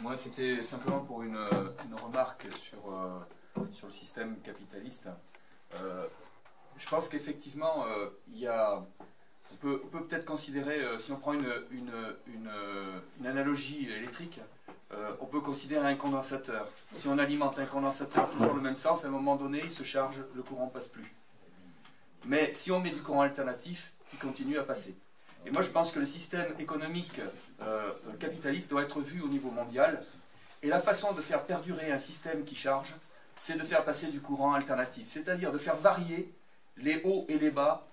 Moi, c'était simplement pour une remarque sur le système capitaliste. Je pense qu'effectivement, on peut peut-être considérer, si on prend une analogie électrique, on peut considérer un condensateur. Si on alimente un condensateur toujours le même sens, à un moment donné, il se charge, le courant ne passe plus. Mais si on met du courant alternatif, il continue à passer. Et moi, je pense que le système économique capitaliste doit être vu au niveau mondial. Et la façon de faire perdurer un système qui charge, c'est de faire passer du courant alternatif. C'est-à-dire de faire varier les hauts et les bas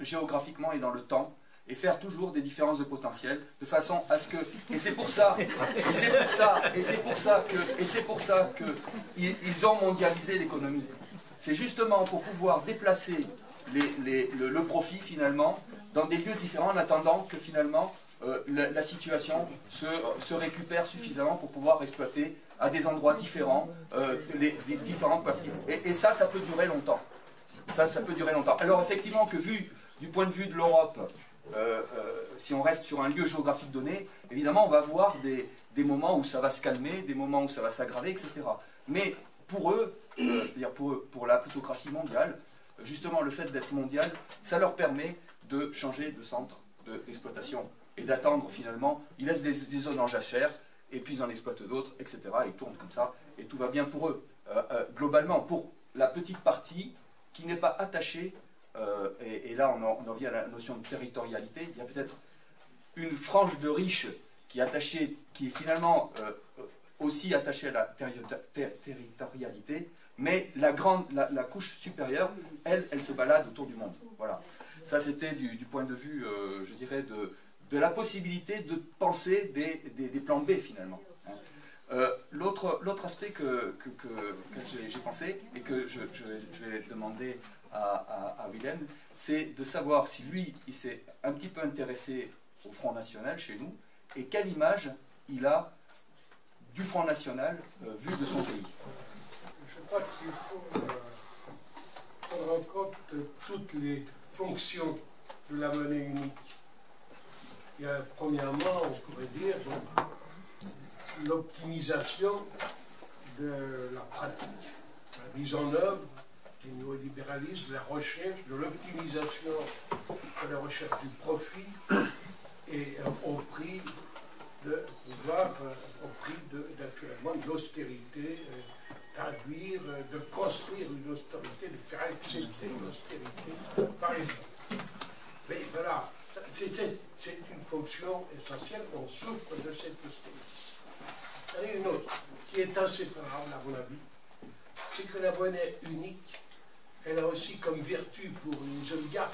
géographiquement et dans le temps, et faire toujours des différences de potentiel, de façon à ce que... Et c'est pour ça qu'ils ont mondialisé l'économie. C'est justement pour pouvoir déplacer le profit, finalement, dans des lieux différents, en attendant que, finalement, la situation se récupère suffisamment pour pouvoir exploiter à des endroits différents les différentes parties. Et ça peut durer longtemps. Ça peut durer longtemps. Alors, effectivement, que vu du point de vue de l'Europe, si on reste sur un lieu géographique donné, évidemment, on va voir des moments où ça va se calmer, des moments où ça va s'aggraver, etc. Mais pour eux, c'est-à-dire pour la plutocratie mondiale, justement, le fait d'être mondial, ça leur permet de changer de centre d'exploitation et d'attendre finalement. Ils laissent des zones en jachère, et puis ils en exploitent d'autres, etc. Ils tournent comme ça, et tout va bien pour eux. Globalement, pour la petite partie qui n'est pas attachée, et là on en vient à la notion de territorialité, il y a peut-être une frange de riches qui est finalement aussi attachée à la territorialité, mais la couche supérieure, elle se balade autour du monde. Voilà. Ça, c'était du point de vue, je dirais, de la possibilité de penser des plans B, finalement. L'autre aspect que j'ai pensé, et que je vais demander à Willem, c'est de savoir si lui, il s'est un petit peu intéressé au Front National chez nous, et quelle image il a du Front National vu de son pays. Je crois qu'il faut prendre en compte toutes les fonctions de la monnaie unique. Il y a premièrement, on pourrait dire, l'optimisation de la pratique, la mise en œuvre du néolibéralisme, de la recherche, de l'optimisation de la recherche du profit et au prix de pouvoir, au prix naturellement de l'austérité, traduire, de construire une austérité, de faire exister une austérité, par exemple. Mais voilà, c'est une fonction essentielle, on souffre de cette austérité. Il y en a une autre, qui est inséparable à mon avis, c'est que la monnaie unique, elle a aussi comme vertu pour les oligarques,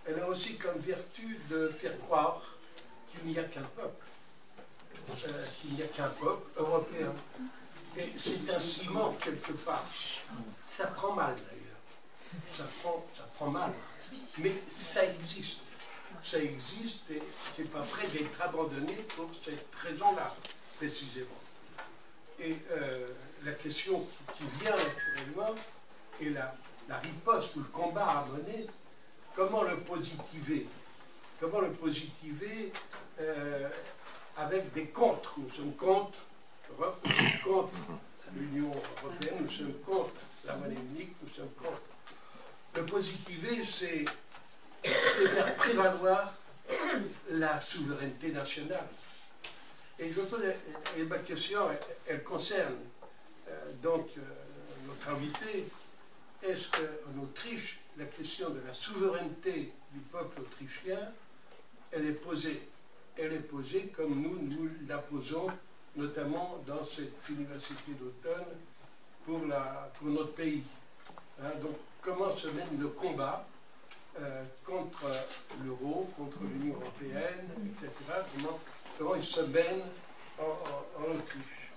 elle a aussi comme vertu de faire croire qu'il n'y a qu'un peuple, européen. Et c'est un ciment quelque part. Ça prend mal d'ailleurs. Ça prend mal. Mais ça existe. Ça existe et c'est pas prêt d'être abandonné pour cette raison-là, précisément. Et la question qui vient naturellement est la riposte ou le combat à mener. Comment le positiver? Comment le positiver avec des contres? Nous sommes contre l'Europe, nous sommes contre l'Union européenne, nous sommes contre la monnaie unique, nous sommes contre. Le positiver, c'est faire prévaloir la souveraineté nationale. Et ma question, elle concerne donc notre invité. Est-ce qu'en Autriche, la question de la souveraineté du peuple autrichien, elle est posée comme nous la posons, notamment dans cette université d'automne pour notre pays. Hein, donc, comment se mène le combat contre l'euro, contre l'Union européenne, etc. Comment il se mène en Autriche.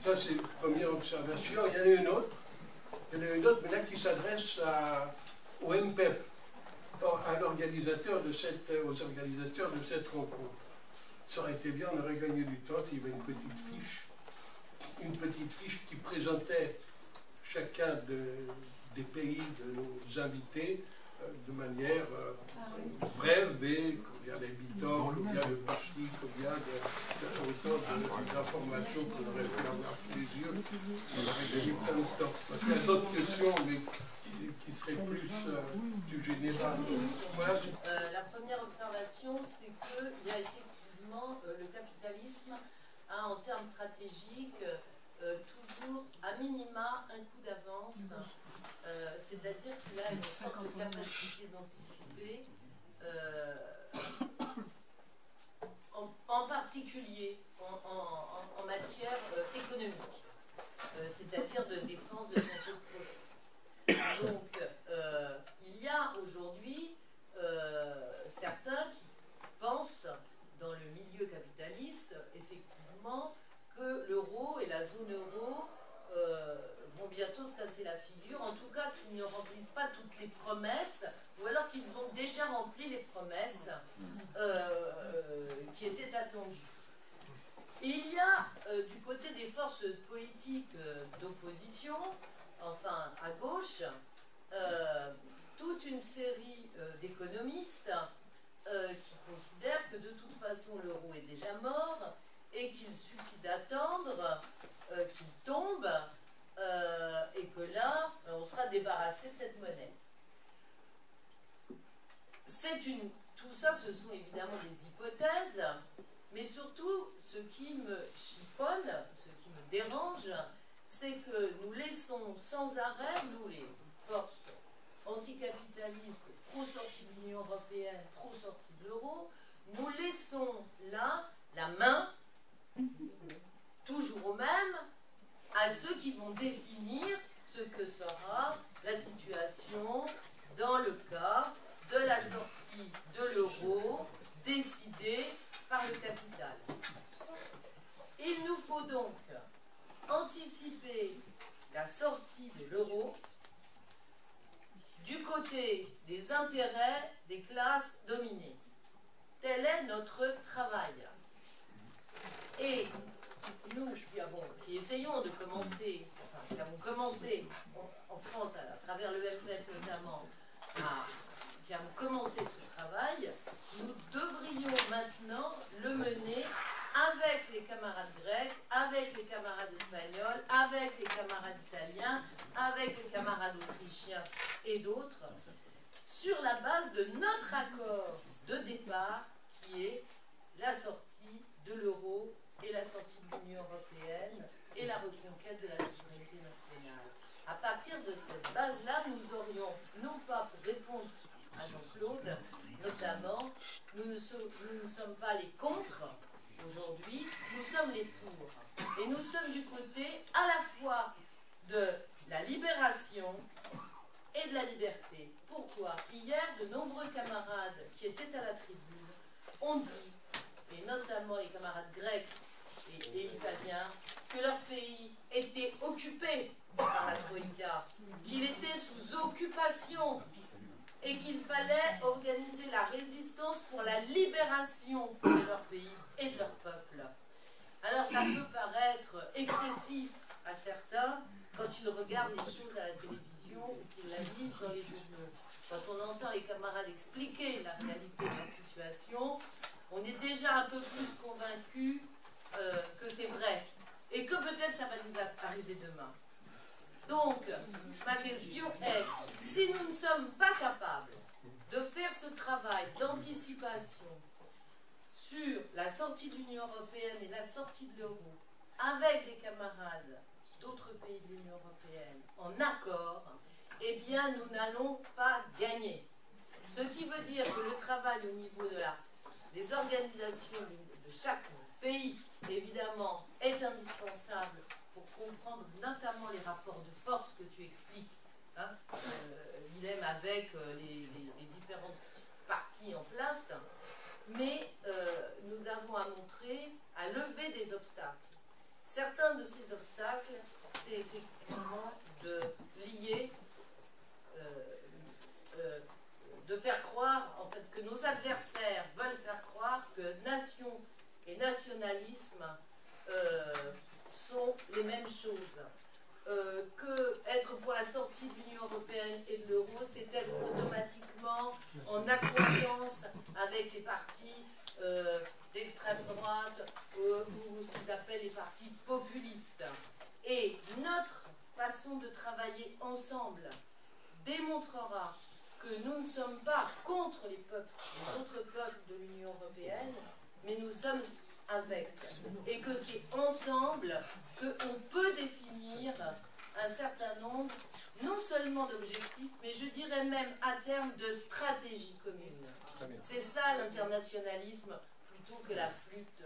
Ça, c'est une première observation. Il y en a une autre, mais là qui s'adresse au MPEF, aux organisateurs de cette rencontre. Ça aurait été bien, on aurait gagné du temps s'il y avait une petite fiche qui présentait chacun des pays de nos invités de manière brève, mais combien d'habitants, combien de partis, combien d'informations qu'on aurait pu avoir sous les yeux, on aurait gagné plein de temps. Parce qu'il y a d'autres questions, mais qui seraient plus générales. Voilà. La première observation, c'est qu'il y a effectivement le capitalisme a en termes stratégiques toujours à minima un coup d'avance, c'est-à-dire qu'il a une sorte de capacité d'anticiper, en particulier en matière économique, c'est-à-dire de défense de son taux de profit. Donc, il y a aujourd'hui certains qui pensent, dans le milieu capitaliste, effectivement, que l'euro et la zone euro vont bientôt se casser la figure, en tout cas qu'ils ne remplissent pas toutes les promesses, ou alors qu'ils ont déjà rempli les promesses qui étaient attendues. Et il y a, du côté des forces politiques d'opposition, enfin à gauche, toute une série d'économistes qui considèrent que de toute façon l'euro est déjà mort et qu'il suffit d'attendre qu'il tombe et que là on sera débarrassé de cette monnaie. Tout ça, ce sont évidemment des hypothèses, mais surtout ce qui me chiffonne, ce qui me dérange, c'est que nous laissons sans arrêt, nous les forces anticapitalistes, pro-sortie de l'Union européenne, pro-sortie de l'euro, nous laissons là la main, toujours au même, à ceux qui vont définir ce que sera la situation dans le cas de la sortie de l'euro décidée par le capital. Il nous faut donc anticiper la sortie de l'euro du côté des intérêts des classes dominées. Tel est notre travail. Et nous qui essayons de commencer, enfin, qui avons commencé en France, à travers le FF notamment, qui avons commencé ce travail, nous devrions maintenant le mener avec les camarades grecs, avec les camarades espagnols, avec les camarades italiens, avec les camarades autrichiens et d'autres, sur la base de notre accord de départ, qui est la sortie de l'euro et la sortie de l'Union européenne et la reconquête de la souveraineté nationale. À partir de cette base-là, nous aurions, non pas pour répondre à Jean-Claude, notamment, nous ne sommes pas les contre aujourd'hui, nous sommes les pour. Et nous sommes du côté à la fois de la libération et de la liberté. Pourquoi? Hier, de nombreux camarades qui étaient à la tribune ont dit, et notamment les camarades grecs et italiens, que leur pays était occupé par la Troïka, qu'il était sous occupation et qu'il fallait organiser la résistance pour la libération de leur pays et de leur peuple. Alors ça peut paraître excessif à certains quand ils regardent les choses à la télévision ou qu'ils la lisent dans les journaux. Quand on entend les camarades expliquer la réalité de la situation, on est déjà un peu plus convaincu que c'est vrai et que peut-être ça va nous arriver demain. Donc, ma question est, si nous ne sommes pas capables de faire ce travail d'anticipation sur la sortie de l'Union européenne et la sortie de l'euro, avec les camarades d'autres pays de l'Union européenne en accord, eh bien, nous n'allons pas gagner. Ce qui veut dire que le travail au niveau des organisations de chaque pays, évidemment, est indispensable pour comprendre notamment les rapports de force que tu expliques, hein, Willem, avec les différentes parties en place, mais nous avons à montrer, à lever des obstacles. Certains de ces obstacles, c'est effectivement de lier, de faire croire, en fait, que nos adversaires veulent faire croire que nation et nationalisme sont les mêmes choses. que être pour la sortie de l'Union européenne et de l'euro, c'est être automatiquement en accointance avec les partis d'extrême droite ou ce qu'ils appellent les partis populistes. Et notre façon de travailler ensemble démontrera que nous ne sommes pas contre les autres peuples de l'Union européenne, mais nous sommes avec. Et que c'est ensemble qu'on peut définir un certain nombre, non seulement d'objectifs, mais je dirais même à terme de stratégies communes. C'est ça l'internationalisme, plutôt que la flûte.